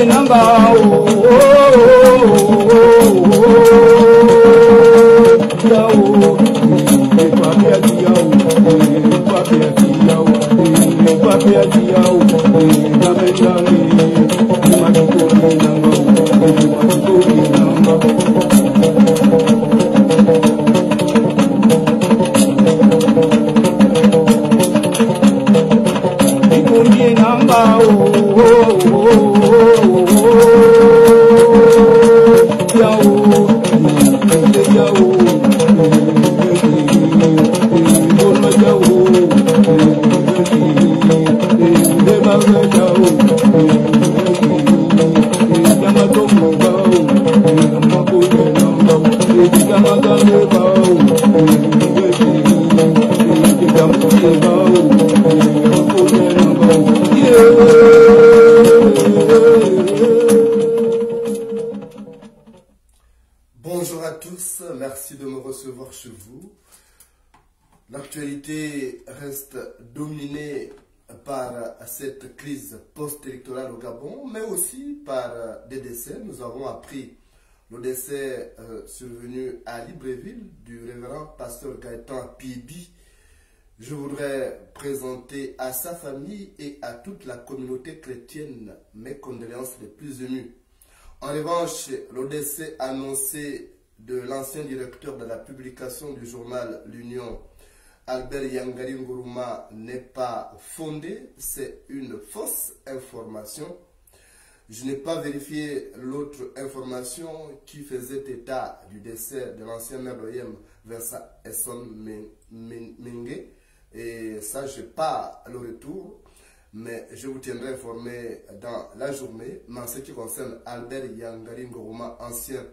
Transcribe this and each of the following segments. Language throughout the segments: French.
nanga, oh, oh, oh. Bonjour à tous, merci de me recevoir chez vous. L'actualité reste dominée par cette crise post-électorale au Gabon, mais aussi par des décès. Nous avons appris le décès survenu à Libreville du révérend pasteur Gaëtan Pibi. Je voudrais présenter à sa famille et à toute la communauté chrétienne mes condoléances les plus émues. En revanche, le décès annoncé de l'ancien directeur de la publication du journal L'Union, Albert Yangari Nguruma, n'est pas fondé, c'est une fausse information. Je n'ai pas vérifié l'autre information qui faisait état du décès de l'ancien maire de Yem, Vincent Esson Mengue, et ça, je n'ai pas le retour. Mais je vous tiendrai informé dans la journée. Mais en ce qui concerne Albert Yangari Nguruma, ancien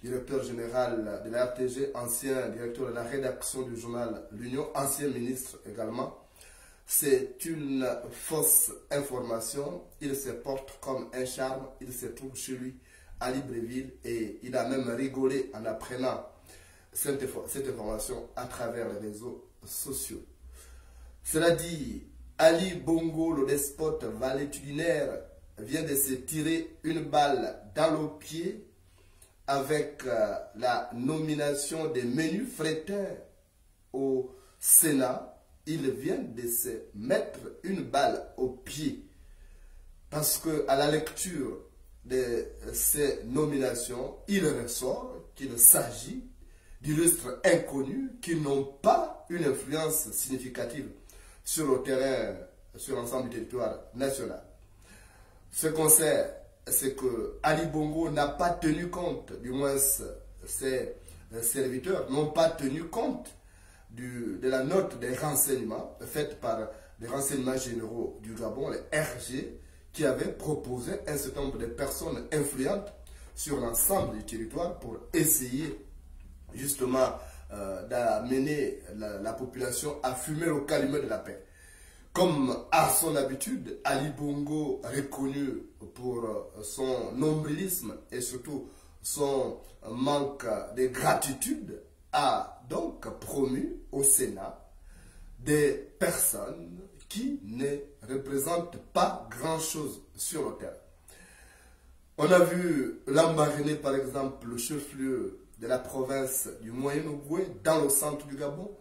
directeur général de la RTG, ancien directeur de la rédaction du journal L'Union, ancien ministre également, c'est une fausse information. Il se porte comme un charme. Il se trouve chez lui à Libreville et il a même rigolé en apprenant cette information à travers les réseaux sociaux. Cela dit, Ali Bongo, le despote valétudinaire, vient de se tirer une balle dans le pied avec la nomination des menus frétins au Sénat. Il vient de se mettre une balle au pied parce qu'à la lecture de ces nominations, il ressort qu'il s'agit d'illustres inconnus qui n'ont pas une influence significative sur le terrain, sur l'ensemble du territoire national. Ce qu'on sait, c'est que Ali Bongo n'a pas tenu compte, du moins ses serviteurs n'ont pas tenu compte de la note des renseignements faite par les renseignements généraux du Gabon, les RG, qui avaient proposé un certain nombre de personnes influentes sur l'ensemble du territoire pour essayer justement d'amener la population à fumer le calumet de la paix. Comme à son habitude, Ali Bongo, reconnu pour son nombrilisme et surtout son manque de gratitude, a donc promu au Sénat des personnes qui ne représentent pas grand-chose sur le terrain. On a vu Lambaréné, par exemple, le chef-lieu de la province du Moyen-Ogooué, dans le centre du Gabon.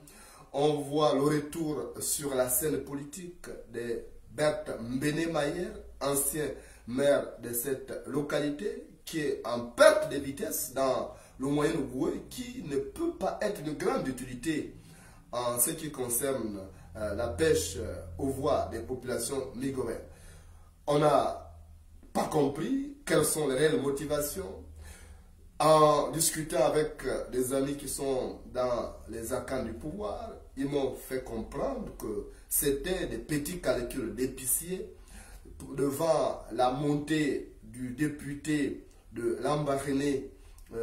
On voit le retour sur la scène politique de Berthe Mbene-Mayer, ancien maire de cette localité, qui est en perte de vitesse dans le Moyen-Ogooué, qui ne peut pas être de grande utilité en ce qui concerne la pêche aux voies des populations migraires. On n'a pas compris quelles sont les réelles motivations. En discutant avec des amis qui sont dans les arcanes du pouvoir, ils m'ont fait comprendre que c'était des petits calculs d'épicier devant la montée du député de Lambaréné,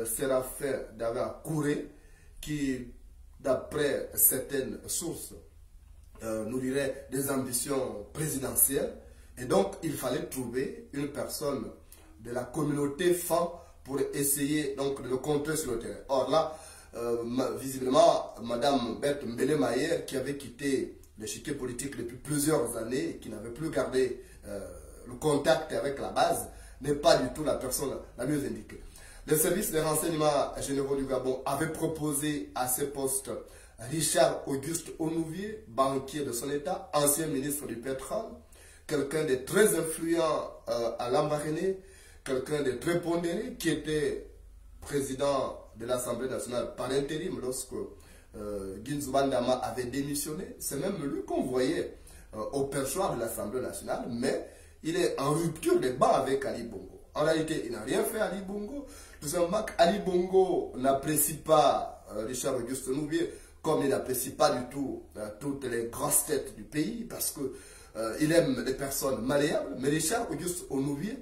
Séraphin David-Kouré, qui, d'après certaines sources, nourrirait des ambitions présidentielles. Et donc, il fallait trouver une personne de la communauté fan pour essayer donc de le contrer sur le terrain. Or là, visiblement, Mme Berthe Mbene-Mayer, qui avait quitté l'échiquier politique depuis plusieurs années et qui n'avait plus gardé le contact avec la base, n'est pas du tout la personne la mieux indiquée. Le service des renseignements généraux du Gabon avait proposé à ce poste Richard Auguste Onouvier, banquier de son État, ancien ministre du pétrole, quelqu'un de très influent à Lambaréné, quelqu'un de très pondéré, qui était président de l'Assemblée nationale par intérim lorsque Ginzouban Dama avait démissionné. C'est même lui qu'on voyait au perchoir de l'Assemblée nationale, mais il est en rupture de banc avec Ali Bongo. En réalité, il n'a rien fait à Ali Bongo. Tout simplement, Ali Bongo n'apprécie pas Richard Auguste Onouvier, comme il n'apprécie pas du tout toutes les grosses têtes du pays, parce que il aime les personnes malléables. Mais Richard Auguste Onouvier,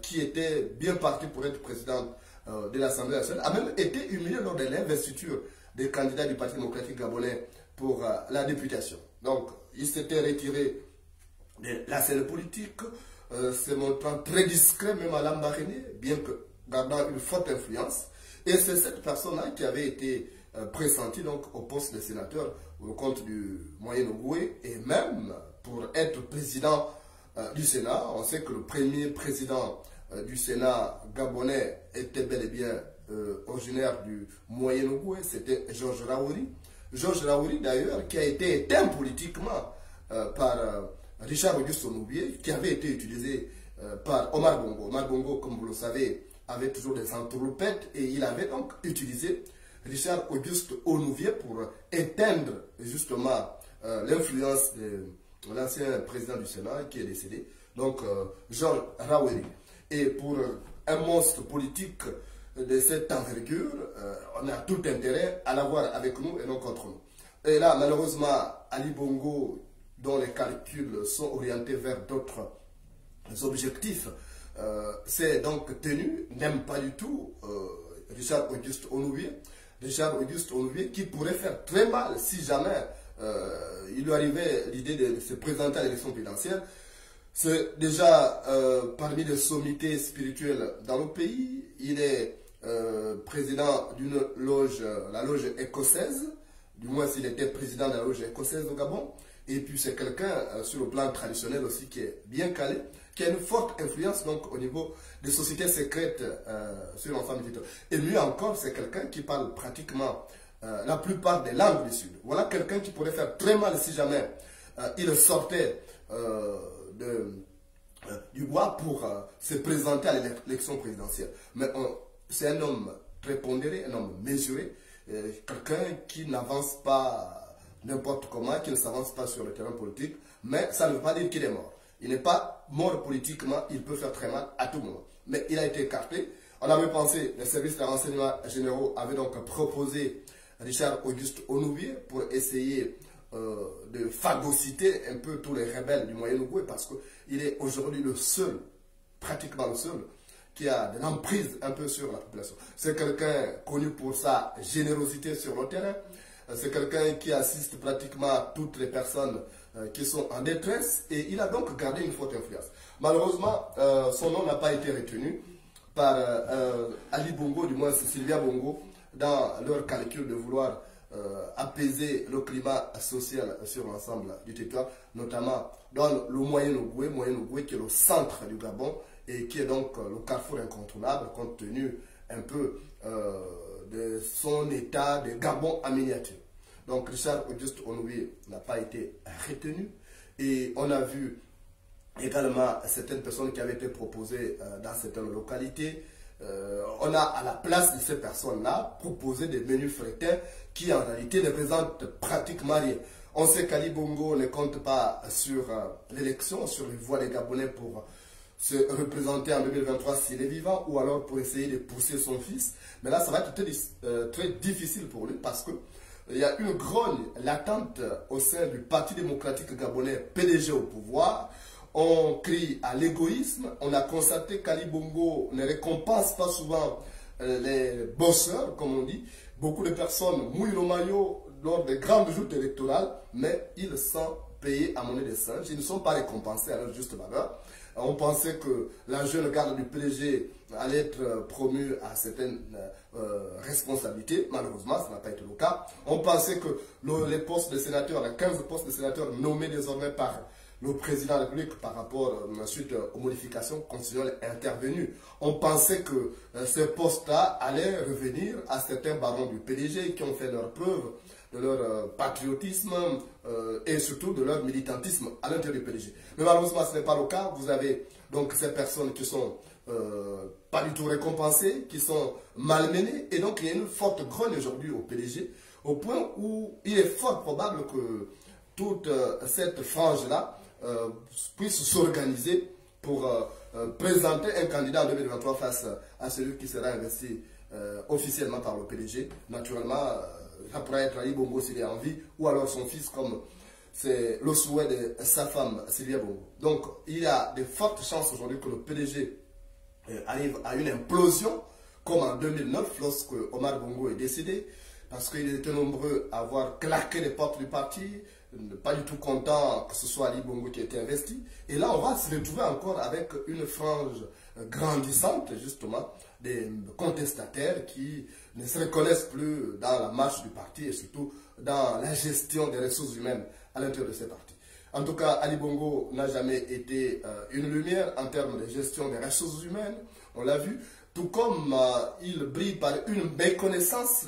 qui était bien parti pour être président de l'Assemblée nationale, a même été humilié lors de l'investiture des candidats du Parti démocratique gabonais pour la députation. Donc, il s'était retiré de la scène politique, se montrant très discret même à Lambaréné, bien que gardant une forte influence. Et c'est cette personne-là qui avait été pressentie donc, au poste de sénateur au compte du Moyen-Ogooué, et même pour être président du Sénat. On sait que le premier président du Sénat gabonais était bel et bien originaire du Moyen-Ogooué, c'était Georges Raouri. Georges Raouri d'ailleurs qui a été éteint politiquement par Richard Auguste Onouvier, qui avait été utilisé par Omar Bongo. Omar Bongo, comme vous le savez, avait toujours des entourloupettes et il avait donc utilisé Richard Auguste Onouvier pour éteindre justement l'influence de l'ancien président du Sénat qui est décédé, donc Georges Raouri. Et pour un monstre politique de cette envergure, on a tout intérêt à l'avoir avec nous et non contre nous. Et là, malheureusement, Ali Bongo, dont les calculs sont orientés vers d'autres objectifs, c'est donc tenu, n'aime pas du tout Richard Auguste Onouvier. Richard Auguste Onouvier qui pourrait faire très mal si jamais il lui arrivait l'idée de se présenter à l'élection présidentielle. C'est déjà parmi les sommités spirituelles dans le pays. Il est président d'une loge, la loge écossaise. Du moins, s'il était président de la loge écossaise au Gabon. Et puis, c'est quelqu'un sur le plan traditionnel aussi qui est bien calé, qui a une forte influence donc au niveau des sociétés secrètes sur l'ensemble du territoire. Et mieux encore, c'est quelqu'un qui parle pratiquement la plupart des langues du Sud. Voilà quelqu'un qui pourrait faire très mal si jamais il sortait du bois pour se présenter à l'élection présidentielle. Mais c'est un homme très pondéré, un homme mesuré, quelqu'un qui n'avance pas n'importe comment, qui ne s'avance pas sur le terrain politique, mais ça ne veut pas dire qu'il est mort. Il n'est pas mort politiquement, il peut faire très mal à tout moment. Mais il a été écarté. On avait pensé, les services de renseignement généraux avaient donc proposé Richard Auguste Onouvier pour essayer de phagocyter un peu tous les rebelles du Moyen-Ogooué, parce qu'il est aujourd'hui le seul, pratiquement le seul, qui a de l'emprise un peu sur la population. C'est quelqu'un connu pour sa générosité sur le terrain. C'est quelqu'un qui assiste pratiquement toutes les personnes qui sont en détresse, et il a donc gardé une forte influence. Malheureusement, son nom n'a pas été retenu par Ali Bongo, du moins Sylvia Bongo, dans leur calcul de vouloir apaiser le climat social sur l'ensemble du territoire, notamment dans le Moyen-Ogooué qui est le centre du Gabon et qui est donc le carrefour incontournable compte tenu un peu de son état de Gabon en miniature. Donc Richard Auguste Onouvier n'a pas été retenu et on a vu également certaines personnes qui avaient été proposées dans certaines localités. On a à la place de ces personnes-là proposé des menus fréquents qui en réalité ne présentent pratiquement rien. On sait qu'Ali Bongo ne compte pas sur l'élection, sur les voix des Gabonais pour se représenter en 2023 s'il est vivant, ou alors pour essayer de pousser son fils. Mais là, ça va être très difficile pour lui parce qu'il y a une grogne latente au sein du Parti démocratique gabonais PDG au pouvoir. On crie à l'égoïsme. On a constaté qu'Ali Bongo ne récompense pas souvent les bosseurs, comme on dit. Beaucoup de personnes mouillent le maillot lors des grandes joutes électorales, mais ils sont payés à monnaie de singe. Ils ne sont pas récompensés à leur juste valeur. On pensait que la jeune garde du PDG allait être promue à certaines responsabilités. Malheureusement, ça n'a pas été le cas. On pensait que les postes de sénateurs, les 15 postes de sénateurs nommés désormais par le président de la République par rapport ensuite aux modifications constitutionnelles intervenues. On pensait que ces postes-là allaient revenir à certains barons du PDG qui ont fait leur preuve de leur patriotisme et surtout de leur militantisme à l'intérieur du PDG. Mais malheureusement, ce n'est pas le cas. Vous avez donc ces personnes qui sont pas du tout récompensées, qui sont malmenées. Et donc, il y a une forte grogne aujourd'hui au PDG, au point où il est fort probable que toute cette frange-là puisse s'organiser pour présenter un candidat en 2023 face à celui qui sera investi officiellement par le PDG. Naturellement, ça pourrait être Ali Bongo s'il est en vie, ou alors son fils, comme c'est le souhait de sa femme, Sylvia Bongo. Donc, il y a de fortes chances aujourd'hui que le PDG arrive à une implosion, comme en 2009, lorsque Omar Bongo est décédé, parce qu'il était nombreux à avoir claqué les portes du parti, pas du tout content que ce soit Ali Bongo qui ait été investi. Et là, on va se retrouver encore avec une frange grandissante, justement, des contestataires qui ne se reconnaissent plus dans la marche du parti et surtout dans la gestion des ressources humaines à l'intérieur de ces partis. En tout cas, Ali Bongo n'a jamais été une lumière en termes de gestion des ressources humaines, on l'a vu, tout comme il brille par une méconnaissance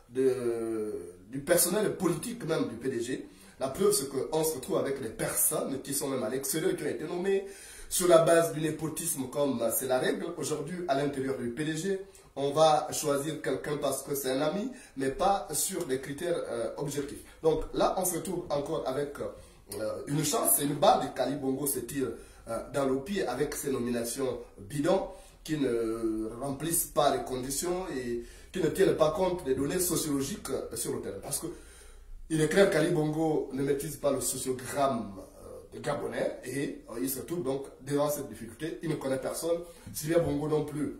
du personnel politique même du PDG. La preuve, c'est qu'on se retrouve avec des personnes qui sont même à l'extérieur, qui ont été nommées sur la base du népotisme, comme c'est la règle. Aujourd'hui, à l'intérieur du PDG, on va choisir quelqu'un parce que c'est un ami, mais pas sur des critères objectifs. Donc là, on se retrouve encore avec une chance, c'est une balle qu'Ali Bongo se tire dans le pied avec ces nominations bidons qui ne remplissent pas les conditions et qui ne tiennent pas compte des données sociologiques sur le terrain. Parce que il est clair qu'Ali Bongo ne maîtrise pas le sociogramme des Gabonais et il se trouve donc devant cette difficulté. Il ne connaît personne. Sylvia Bongo non plus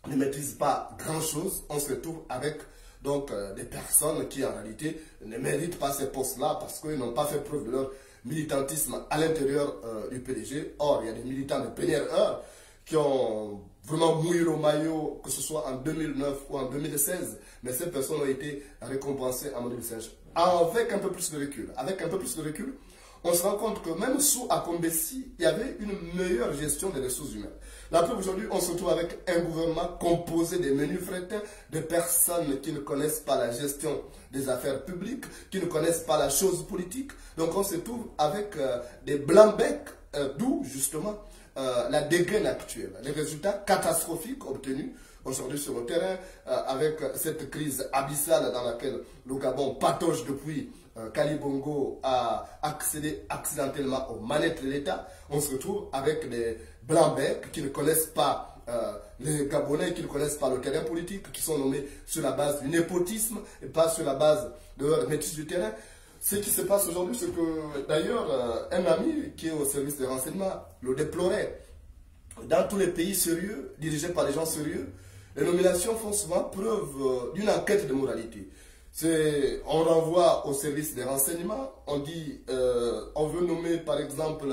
ne maîtrise pas grand-chose. On se retrouve avec donc des personnes qui en réalité ne méritent pas ces postes-là parce qu'ils n'ont pas fait preuve de leur militantisme à l'intérieur du PDG. Or, il y a des militants de première heure qui ont vraiment mouillé le maillot, que ce soit en 2009 ou en 2016, mais ces personnes ont été récompensées en 2016. Avec un peu plus de recul. Avec un peu plus de recul, on se rend compte que même sous Akombesi, il y avait une meilleure gestion des ressources humaines. La preuve, aujourd'hui, on se retrouve avec un gouvernement composé des menus frétins, de personnes qui ne connaissent pas la gestion des affaires publiques, qui ne connaissent pas la chose politique. Donc on se trouve avec des blancs-becs, d'où justement la dégaine actuelle. Les résultats catastrophiques obtenus aujourd'hui sur le terrain, avec cette crise abyssale dans laquelle le Gabon patauge depuis qu'Ali Bongo a accédé accidentellement aux manettes de l'État. On se retrouve avec des blancs-becs qui ne connaissent pas les Gabonais, qui ne connaissent pas le terrain politique, qui sont nommés sur la base du népotisme et pas sur la base de leur maîtrise du terrain. Ce qui se passe aujourd'hui, c'est que d'ailleurs, un ami qui est au service des renseignements le déplorait. Dans tous les pays sérieux, dirigés par des gens sérieux, les nominations font souvent preuve d'une enquête de moralité. On renvoie au service des renseignements, on dit, on veut nommer par exemple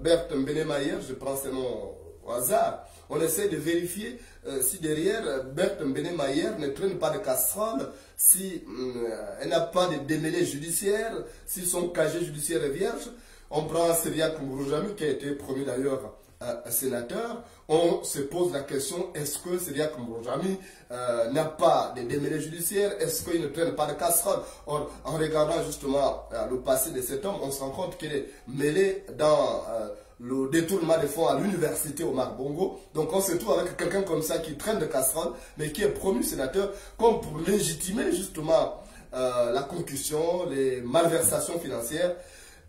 Berthe Mbenemayer, je prends ce nom au hasard, on essaie de vérifier si derrière Berthe Mbenemayer ne traîne pas de casserole, si elle n'a pas de démêlés judiciaires, si son casier judiciaire est vierge. On prend Seriac Mouroujami qui a été promu d'ailleurs sénateur, on se pose la question, est-ce que Seriac Mouroujami n'a pas de démêlés judiciaires, est-ce qu'il ne traîne pas de casserole? Or, en regardant justement le passé de cet homme, on se rend compte qu'il est mêlé dans le détournement des fonds à l'université Omar Bongo. Donc on se trouve avec quelqu'un comme ça qui traîne de casserole, mais qui est promu sénateur, comme pour légitimer justement la concussion, les malversations financières.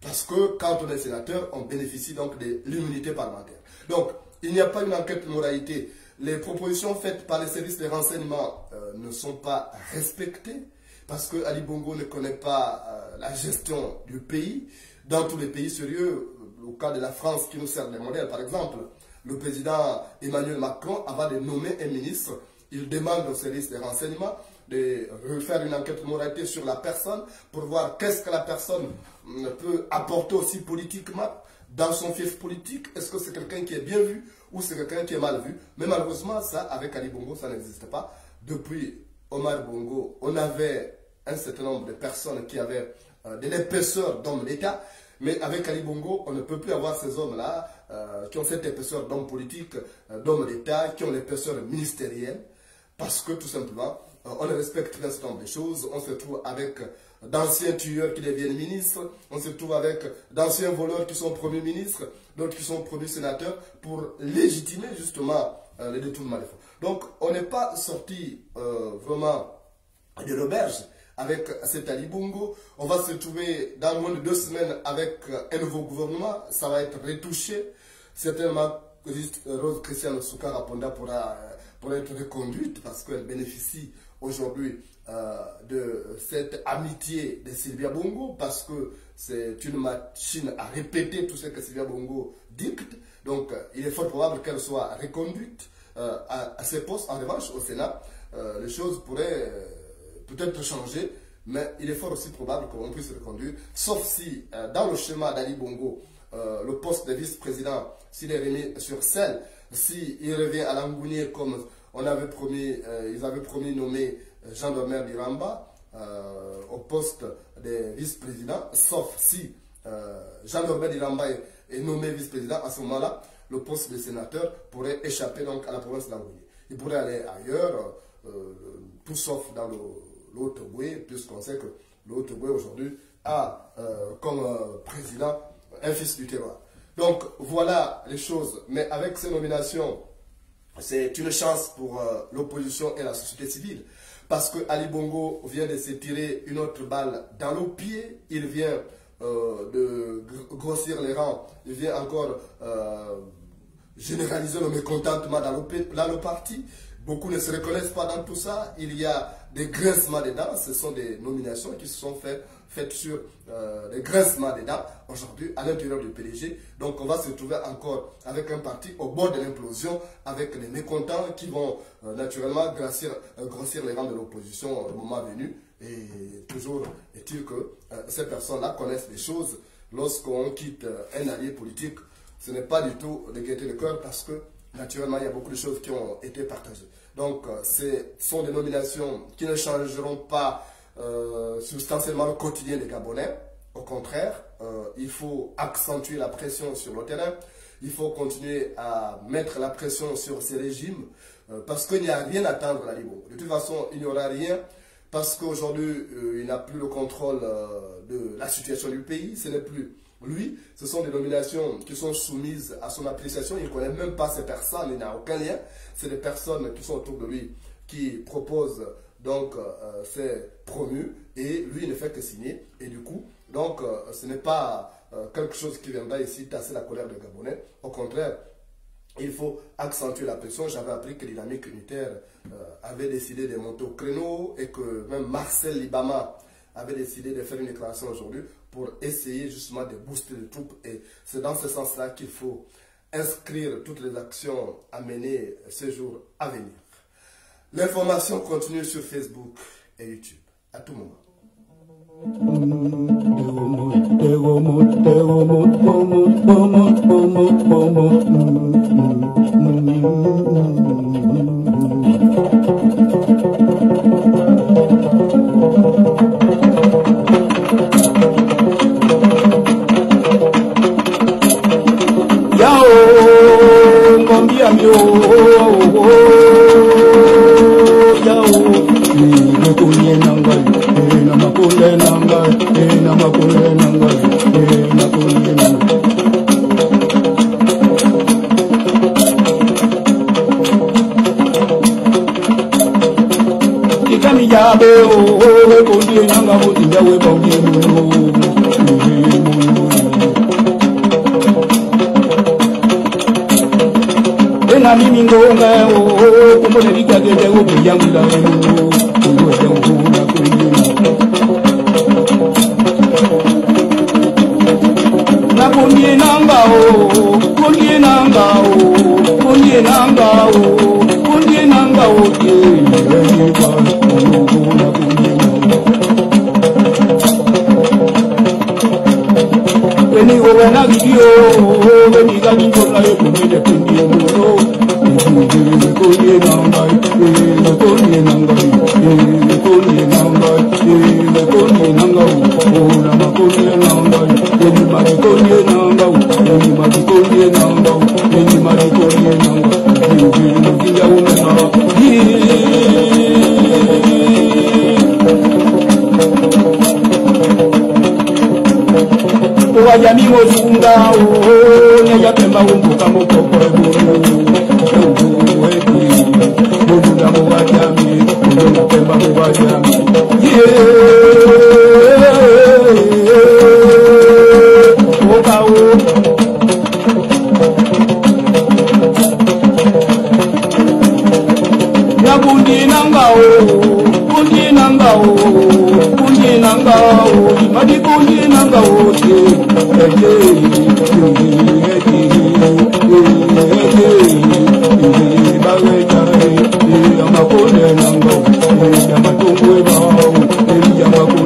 Parce que quand on est sénateur, on bénéficie donc de l'immunité parlementaire. Donc, il n'y a pas une enquête de moralité. Les propositions faites par les services de renseignement ne sont pas respectées parce que Ali Bongo ne connaît pas la gestion du pays. Dans tous les pays sérieux, au cas de la France qui nous sert de modèle, par exemple, le président Emmanuel Macron, avant de nommer un ministre, il demande au service de renseignement de faire une enquête de moralité sur la personne pour voir qu'est-ce que la personne peut apporter aussi politiquement dans son fief politique. Est-ce que c'est quelqu'un qui est bien vu ou c'est quelqu'un qui est mal vu? Mais malheureusement, ça, avec Ali Bongo, ça n'existe pas. Depuis Omar Bongo, on avait un certain nombre de personnes qui avaient de l'épaisseur d'hommes d'État. Mais avec Ali Bongo, on ne peut plus avoir ces hommes-là qui ont cette épaisseur d'hommes politiques, d'hommes d'État, qui ont l'épaisseur ministérielle. Parce que tout simplement, on ne respecte pas ce nombre de choses. On se trouve avec d'anciens tueurs qui deviennent ministres. On se trouve avec d'anciens voleurs qui sont premiers ministres, d'autres qui sont premiers sénateurs pour légitimer justement le détournement des fonds. Donc, on n'est pas sorti vraiment de l'auberge avec cet Ali Bongo. On va se trouver dans moins de 2 semaines avec un nouveau gouvernement. Ça va être retouché. Certainement, Rose Christiane Soukara Ponda pourra être reconduite parce qu'elle bénéficie aujourd'hui de cette amitié de Sylvia Bongo parce que c'est une machine à répéter tout ce que Sylvia Bongo dicte. Donc, il est fort probable qu'elle soit reconduite à ses postes. En revanche, au Sénat, les choses pourraient peut-être changer mais il est fort aussi probable qu'on puisse reconduire, sauf si dans le schéma d'Ali Bongo, le poste de vice-président, s'il est remis sur selle, s'il revient à l'Angounier comme on avait promis, ils avaient promis nommer Jean-Domer Diramba au poste de vice-président, sauf si Jean-Domer Diramba est nommé vice-président, à ce moment-là, le poste de sénateur pourrait échapper donc à la province d'Angounier. Il pourrait aller ailleurs, tout sauf dans le Haut-Ogooué, puisqu'on sait que le Haut-Ogooué aujourd'hui a comme président un fils du terroir. Donc voilà les choses. Mais avec ces nominations, c'est une chance pour l'opposition et la société civile. Parce que Ali Bongo vient de se tirer une autre balle dans le pied. Il vient de grossir les rangs. Il vient encore généraliser le mécontentement dans le parti. Beaucoup ne se reconnaissent pas dans tout ça. Il y a des grincements des dents. Ce sont des nominations qui se sont faites sur des grincements des dents aujourd'hui à l'intérieur du PDG. Donc on va se retrouver encore avec un parti au bord de l'implosion, avec les mécontents qui vont naturellement grossir les rangs de l'opposition au moment venu. Et toujours est-il que ces personnes-là connaissent des choses. Lorsqu'on quitte un allié politique, ce n'est pas du tout de gaieté de cœur parce que naturellement, il y a beaucoup de choses qui ont été partagées. Donc, ce sont des nominations qui ne changeront pas substantiellement le quotidien des Gabonais. Au contraire, il faut accentuer la pression sur le terrain. Il faut continuer à mettre la pression sur ces régimes parce qu'il n'y a rien à attendre à Libo. De toute façon, il n'y aura rien parce qu'aujourd'hui, il n'a plus le contrôle de la situation du pays. Ce n'est plus lui, ce sont des nominations qui sont soumises à son appréciation. Il ne connaît même pas ces personnes, il n'a aucun lien. C'est des personnes qui sont autour de lui qui proposent donc ces promus et lui il ne fait que signer. Et du coup, donc ce n'est pas quelque chose qui viendra ici tasser la colère des Gabonais. Au contraire, il faut accentuer la pression. J'avais appris que Dynamique Unitaire avait décidé de monter au créneau et que même Marcel Libama avait décidé de faire une déclaration aujourd'hui pour essayer justement de booster les troupes. Et c'est dans ce sens-là qu'il faut inscrire toutes les actions à mener ces jours à venir. L'information continue sur Facebook et YouTube à tout moment. Yamakuwe ba, Yamakuwe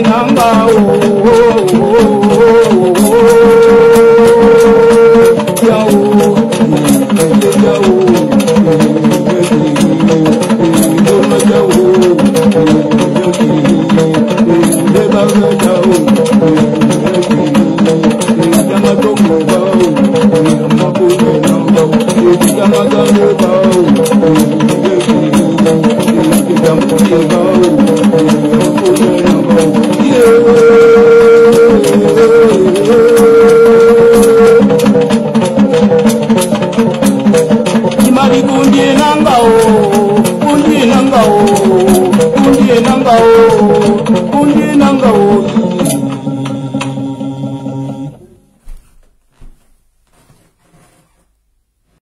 Namba